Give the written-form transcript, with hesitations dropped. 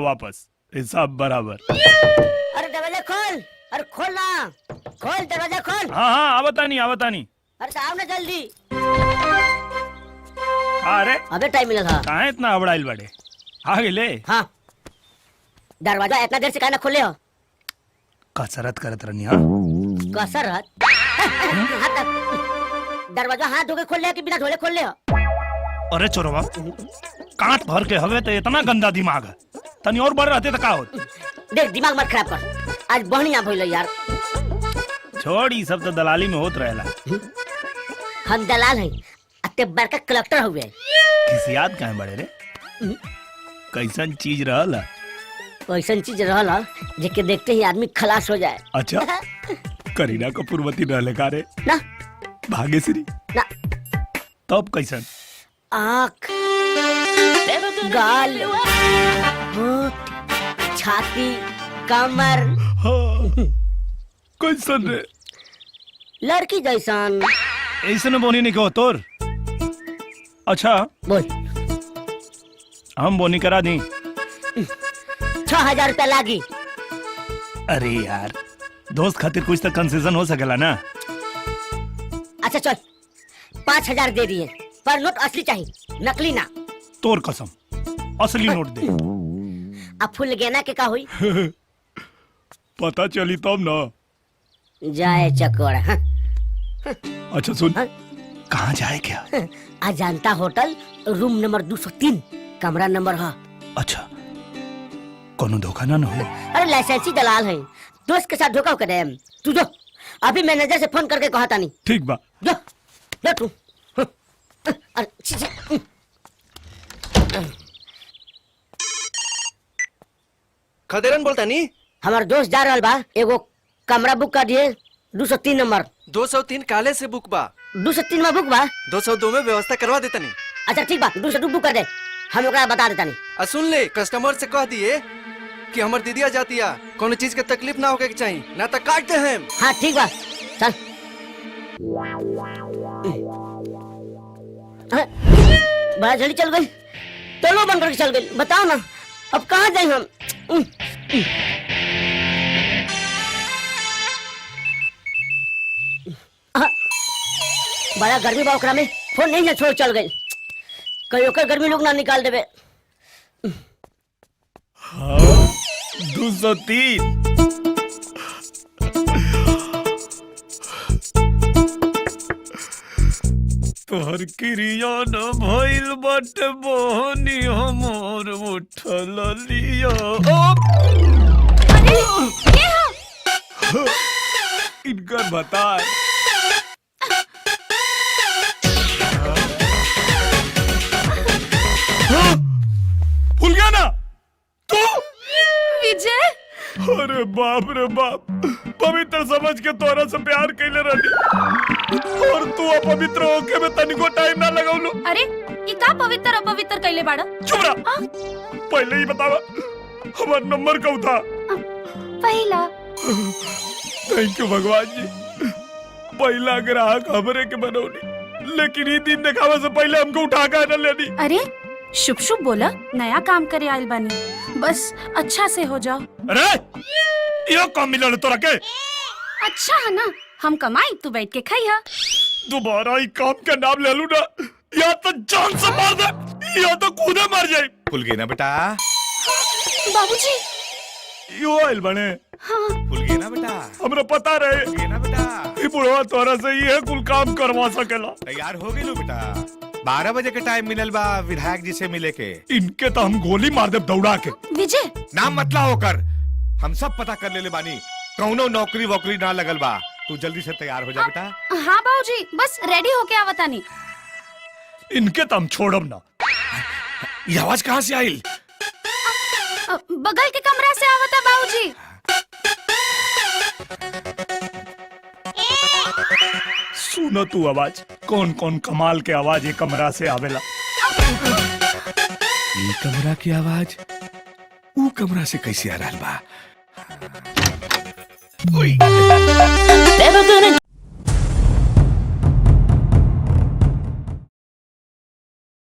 वापस हिसाब बराबर। अरे दरवाजा खोल, अरे खोल ना, खोल दरवाजा खोल। हाँ हाँ आवता नहीं। अरे आओ ना जल्दी। अरे अबे टाइम मिला था। कहाँ इतना अबड़ाइल बड़े आ गए ले। हाँ दरवाजा इतना देर से काहे ना खोले हो? कसरत करत रहनी। हाँ कसरत? दरवाजा हाथ धो के खोल ले कि बिना धोले खोल ले हो? अरे चोरवा कांट भर के हवे तो इतना गंदा दिमाग है, तनी और बढ़ रहते तो का होत। देख दिमाग मत खराब कर, आज बढ़िया भइल यार। छोड़ ई सब तो दलाली में होत रहेला। हम दलाल हैं, अते बड़का कलेक्टर हुए। किसी याद काहे बड़े रे? कैसन चीज रहला? कैसन चीज रहला जेके देखते ही आदमी खलास हो जाए। अच्छा करीना कपूरवती रहले का रे? ना भाग्यश्री ना। तब कैसन? आँख, गाल, होठ, छाती, कमर। हाँ, कैसन रे? लड़की जैसन। ऐसे न बोनी नहीं कहो तोर। अच्छा बोल। हम बोनी करा दी। 6000 रुपया लागी। अरे यार दोस्त खातिर कुछ तो कंसेशन हो सकेला ना। अच्छा चल 5000 दे दिए, पर नोट असली चाहिए, नकली ना। तोर कसम असली नोट दे। अब फुल गेना के का हुई? पता चली तब ना। जाए चकोड़ा। हाँ? अच्छा सुन, हाँ? कहाँ जाए क्या? अजंता होटल, रूम नंबर 203, कमरा नंबर है। अच्छा कोनो धोखा ना हो? अरे लाइसेंसी दलाल है, दोस्त के साथ धोखा करे। तू जो अभी मैनेजर से फोन करके कहा था नहीं। ठीक बा जो जो तू। अरे छी, छी। खदेरन बोलता नी? हमार दोस्त जा रहल बा, एगो कमरा बुक कर दिए 203 नंबर। 203 काले से बुक बा। 203 में बुक बा। 202 में व्यवस्था करवा देता नी। अच्छा ठीक बा, 202 बुक कर दे, हम ओकरा बता देता नहीं। सुन ले, कस्टमर से कह दिए कि हमर दीदिया जाती है, कोनो चीज के तकलीफ ना होके चाहिए, ना तो काट दे हम। हाँ ठीक बा चल। बड़ा जल्दी चल गई, टोलो बंद करके चल गई। बताओ ना अब कहाँ जाए हम? बड़ा गर्मी बा ओकरा में, फोन नहीं ना छोड़ चल गई। कहीं ओकर गर्मी लोग ना निकाल देवे। 203 तोहर क्रिया न भइल बाटे बहनी हमर उठल लिया। अरे ये हो? इनकर बता। भूल गया ना तू? विजय अरे बाप रे बाप, पवित्र समझ के तोरा से प्यार कैले रही और तू अपवित्र होके में तनिको टाइम ना लगाउलू। अरे ये का पवित्र अपवित्र कैले बाड़ा? चुप रह। पहले ही बतावा हमारा नंबर कब था? पहला। थैंक यू भगवान जी, पहला ग्राहक हमरे के बनौनी, लेकिन ये दिन दिखावा से पहले हमको उठा कर न लेनी। अरे शुभ शुभ बोला, नया काम करे आइल बानी, बस अच्छा से हो जाओ। अरे यो काम मिलल तोरा के? अच्छा है ना, हम कमाई तू बैठ के खाइया। दोबारा ई काम का नाम ले लू ना, या तो जान से मार दे या तो खुद मर जाए। भूल गए ना बेटा? बाबूजी यो आइल बने। हाँ भूल गए ना बेटा? हमरा पता रहे भूल गए ना बेटा? ई बुढ़वा तोरा से ये कुल काम करवा सकेला। तैयार हो गए लो बेटा? 12 बजे के टाइम मिलल बा विधायक जी से मिले के। इनके तो हम गोली मार दे दौड़ा के। विजय नाम मतला होकर हम सब पता कर ले बानी, कौनो नौकरी वोकरी ना लगल बा। तू जल्दी से तैयार हो जा बेटा। हाँ बाबूजी बस रेडी होके आवता नहीं। इनके तो हम छोड़ब ना। ये आवाज कहाँ से आई? बगल के कमरा से आवता बाबूजी। सुनो तू आवाज, कौन कौन कमाल के आवाज ये कमरा से आवेला। ये कमरा की आवाज वो कमरा से कैसे आ रहा बा? ओए